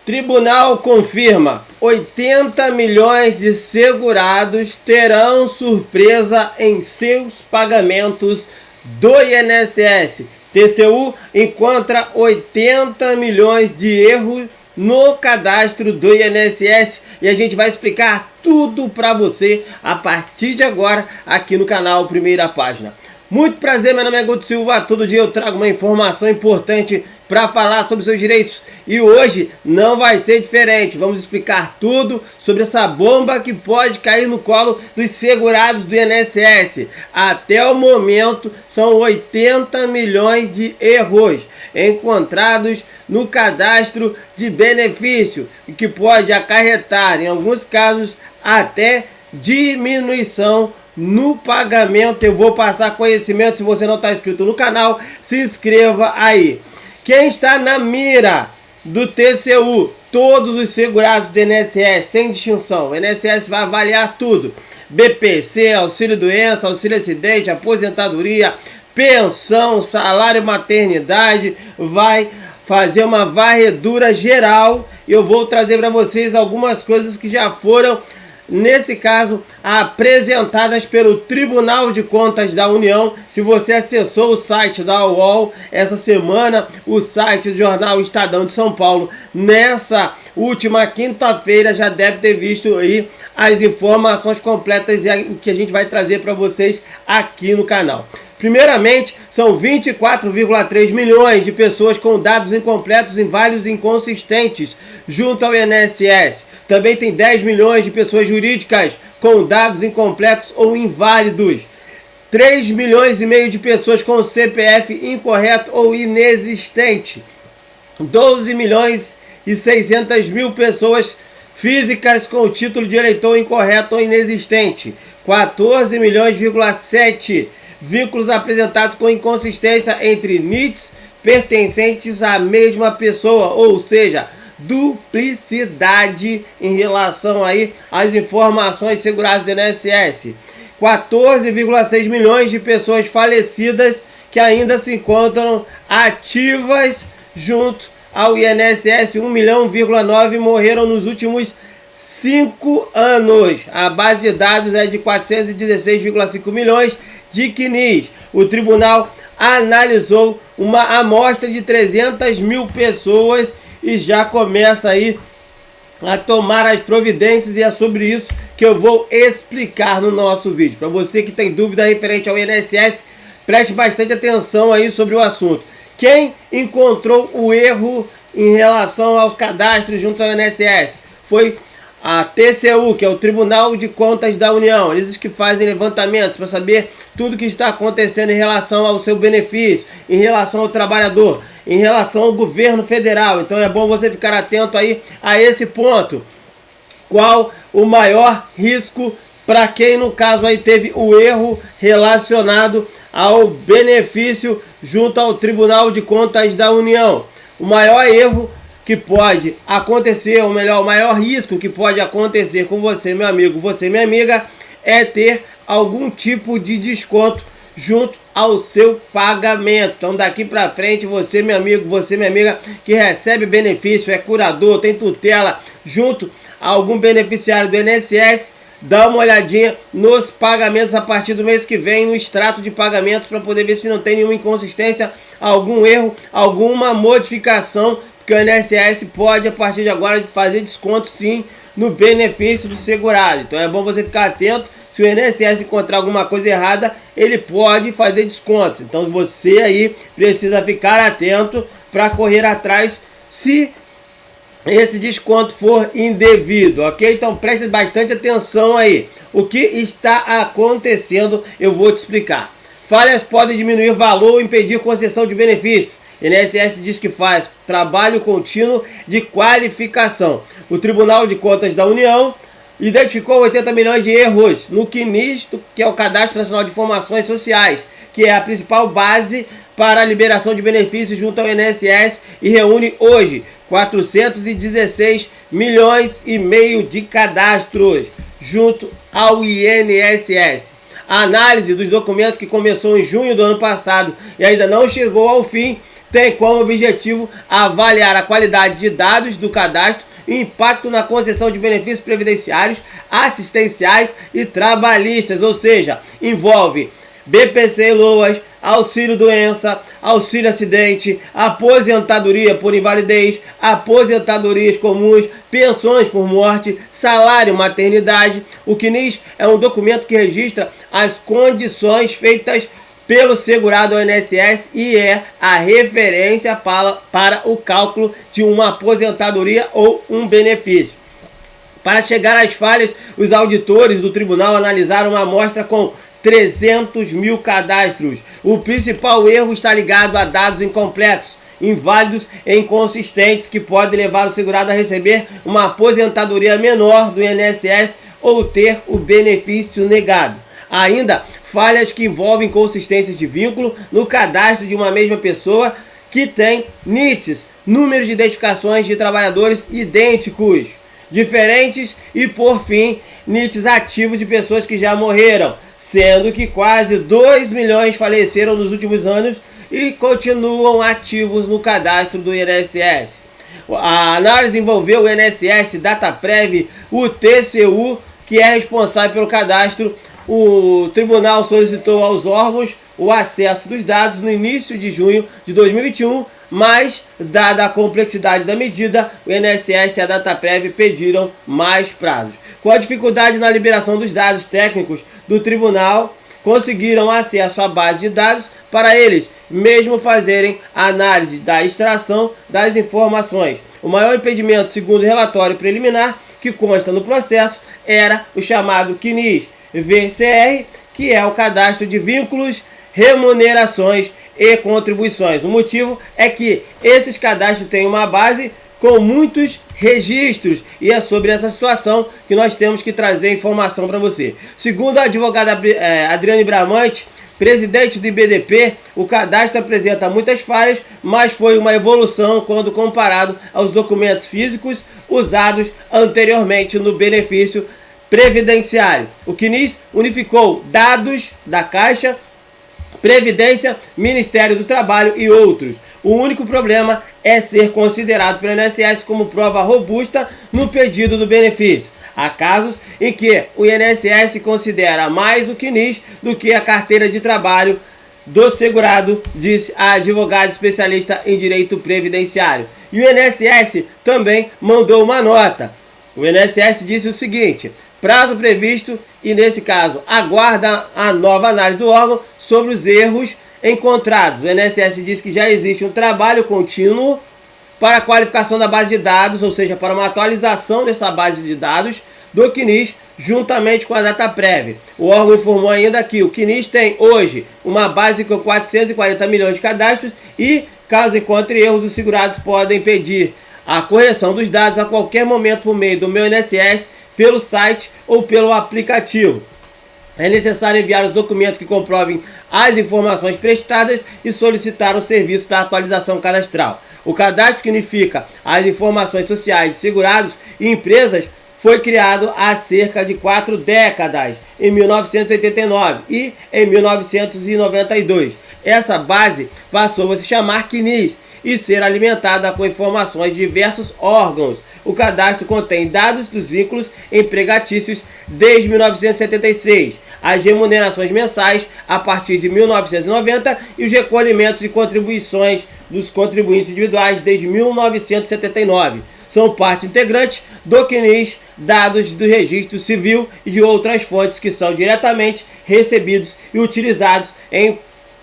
Tribunal confirma: 80 milhões de segurados terão surpresa em seus pagamentos do INSS. TCU encontra 80 milhões de erros no cadastro do INSS e a gente vai explicar tudo para você a partir de agora aqui no canal Primeira Página. Muito prazer, meu nome é Guto Silva. Todo dia eu trago uma informação importante para falar sobre seus direitos e hoje não vai ser diferente. Vamos explicar tudo sobre essa bomba que pode cair no colo dos segurados do INSS. Até o momento são 80 milhões de erros encontrados no cadastro de benefício, o que pode acarretar em alguns casos até diminuição no pagamento. Eu vou passar conhecimento. Se você não está inscrito no canal, se inscreva aí. Quem está na mira do TCU? Todos os segurados do INSS, sem distinção. O INSS vai avaliar tudo: BPC, auxílio-doença, auxílio-acidente, aposentadoria, pensão, salário maternidade. Vai fazer uma varredura geral. Eu vou trazer para vocês algumas coisas que já foram, nesse caso, apresentadas pelo Tribunal de Contas da União. Se você acessou o site da UOL essa semana, o site do jornal Estadão de São Paulo, nessa última quinta-feira, já deve ter visto aí as informações completas e o que a gente vai trazer para vocês aqui no canal. Primeiramente, são 24,3 milhões de pessoas com dados incompletos, inválidos e inconsistentes junto ao INSS. Também tem 10 milhões de pessoas jurídicas com dados incompletos ou inválidos. 3 milhões e meio de pessoas com CPF incorreto ou inexistente. 12 milhões e 600 mil pessoas físicas com título de eleitor incorreto ou inexistente. 14 milhões,7 vínculos apresentados com inconsistência entre NITs pertencentes à mesma pessoa, ou seja, duplicidade em relação aí às informações seguradas do INSS. 14,6 milhões de pessoas falecidas que ainda se encontram ativas junto ao INSS. 1,9 milhão morreram nos últimos 5 anos. A base de dados é de 416,5 milhões de CNIs. O tribunal analisou uma amostra de 300 mil pessoas e já começa aí a tomar as providências, e é sobre isso que eu vou explicar no nosso vídeo. Para você que tem dúvida referente ao INSS, preste bastante atenção aí sobre o assunto. Quem encontrou o erro em relação aos cadastros junto ao INSS foi a TCU, que é o Tribunal de Contas da União. Eles que fazem levantamentos para saber tudo que está acontecendo em relação ao seu benefício, em relação ao trabalhador, em relação ao governo federal. Então é bom você ficar atento aí a esse ponto. Qual o maior risco para quem, no caso, aí teve o erro relacionado ao benefício junto ao Tribunal de Contas da União? O maior erro que pode acontecer, ou melhor, o maior risco que pode acontecer com você, meu amigo, você, minha amiga, é ter algum tipo de desconto junto ao seu pagamento. Então daqui para frente, você, meu amigo, você, minha amiga, que recebe benefício, é curador, tem tutela junto a algum beneficiário do INSS, dá uma olhadinha nos pagamentos a partir do mês que vem, no extrato de pagamentos, para poder ver se não tem nenhuma inconsistência, algum erro, alguma modificação, porque o INSS pode, a partir de agora, fazer desconto sim no benefício do segurado. Então é bom você ficar atento. Se o INSS encontrar alguma coisa errada, ele pode fazer desconto. Então você aí precisa ficar atento para correr atrás se esse desconto for indevido, ok? Então preste bastante atenção aí. O que está acontecendo eu vou te explicar. Falhas podem diminuir valor ou impedir concessão de benefício. INSS diz que faz trabalho contínuo de qualificação. O Tribunal de Contas da União identificou 80 milhões de erros no CNIS, que é o Cadastro Nacional de Informações Sociais, que é a principal base para a liberação de benefícios junto ao INSS e reúne hoje 416 milhões e meio de cadastros junto ao INSS. A análise dos documentos, que começou em junho do ano passado e ainda não chegou ao fim, tem como objetivo avaliar a qualidade de dados do cadastro e impacto na concessão de benefícios previdenciários, assistenciais e trabalhistas, ou seja, envolve BPC e LOAS, auxílio-doença, auxílio-acidente, aposentadoria por invalidez, aposentadorias comuns, pensões por morte, salário-maternidade. O CNIS é um documento que registra as condições feitas pelo segurado ao INSS e é a referência para o cálculo de uma aposentadoria ou um benefício. Para chegar às falhas, os auditores do tribunal analisaram uma amostra com 300 mil cadastros. O principal erro está ligado a dados incompletos, inválidos e inconsistentes que podem levar o segurado a receber uma aposentadoria menor do INSS ou ter o benefício negado. Ainda, falhas que envolvem consistências de vínculo no cadastro de uma mesma pessoa que tem NITs, números de identificações de trabalhadores idênticos, diferentes e, por fim, NITs ativos de pessoas que já morreram, sendo que quase 2 milhões faleceram nos últimos anos e continuam ativos no cadastro do INSS. A análise envolveu o INSS, Dataprev, o TCU, que é responsável pelo cadastro. O tribunal solicitou aos órgãos o acesso dos dados no início de junho de 2021, mas, dada a complexidade da medida, o INSS e a Dataprev pediram mais prazos. Com a dificuldade na liberação dos dados técnicos do tribunal, conseguiram acesso à base de dados para eles mesmo fazerem a análise da extração das informações. O maior impedimento, segundo o relatório preliminar que consta no processo, era o chamado CNIS-VCR, que é o cadastro de vínculos, remunerações e contribuições. O motivo é que esses cadastros têm uma base com muitos registros e é sobre essa situação que nós temos que trazer informação para você. Segundo a advogada Adriane Bramante, presidente do IBDP, o cadastro apresenta muitas falhas, mas foi uma evolução quando comparado aos documentos físicos usados anteriormente no benefício previdenciário. O CNIS unificou dados da Caixa, Previdência, Ministério do Trabalho e outros. O único problema é ser considerado pelo INSS como prova robusta no pedido do benefício. Há casos em que o INSS considera mais o CNIS do que a carteira de trabalho do segurado, disse a advogada especialista em direito previdenciário. E o INSS também mandou uma nota. O INSS disse o seguinte: prazo previsto e, nesse caso, aguarda a nova análise do órgão sobre os erros encontrados. O INSS diz que já existe um trabalho contínuo para a qualificação da base de dados, ou seja, para uma atualização dessa base de dados do CNIS, juntamente com a Dataprev. O órgão informou ainda que o CNIS tem hoje uma base com 440 milhões de cadastros e, caso encontre erros, os segurados podem pedir a correção dos dados a qualquer momento por meio do Meu INSS, pelo site ou pelo aplicativo. É necessário enviar os documentos que comprovem as informações prestadas e solicitar o serviço da atualização cadastral. O cadastro que unifica as informações sociais de segurados e empresas foi criado há cerca de 4 décadas, em 1989 e em 1992. Essa base passou a se chamar CNIS e ser alimentada com informações de diversos órgãos. O cadastro contém dados dos vínculos empregatícios desde 1976, as remunerações mensais a partir de 1990 e os recolhimentos e contribuições dos contribuintes individuais desde 1979. São parte integrante do CNIS dados do registro civil e de outras fontes que são diretamente recebidos e utilizados em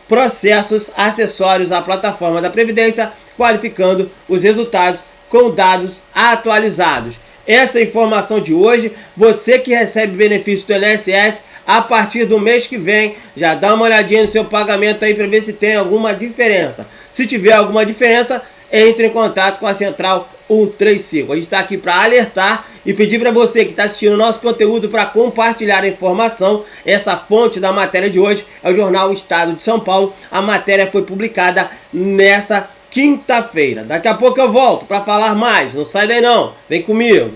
processos acessórios à plataforma da Previdência, qualificando os resultados com dados atualizados. Essa informação de hoje, você que recebe benefício do INSS, a partir do mês que vem, já dá uma olhadinha no seu pagamento aí para ver se tem alguma diferença. Se tiver alguma diferença, entre em contato com a Central 135. A gente está aqui para alertar e pedir para você que está assistindo o nosso conteúdo para compartilhar a informação. Essa fonte da matéria de hoje é o jornal Estado de São Paulo. A matéria foi publicada nessa quinta-feira. Daqui a pouco eu volto para falar mais. Não sai daí não. Vem comigo.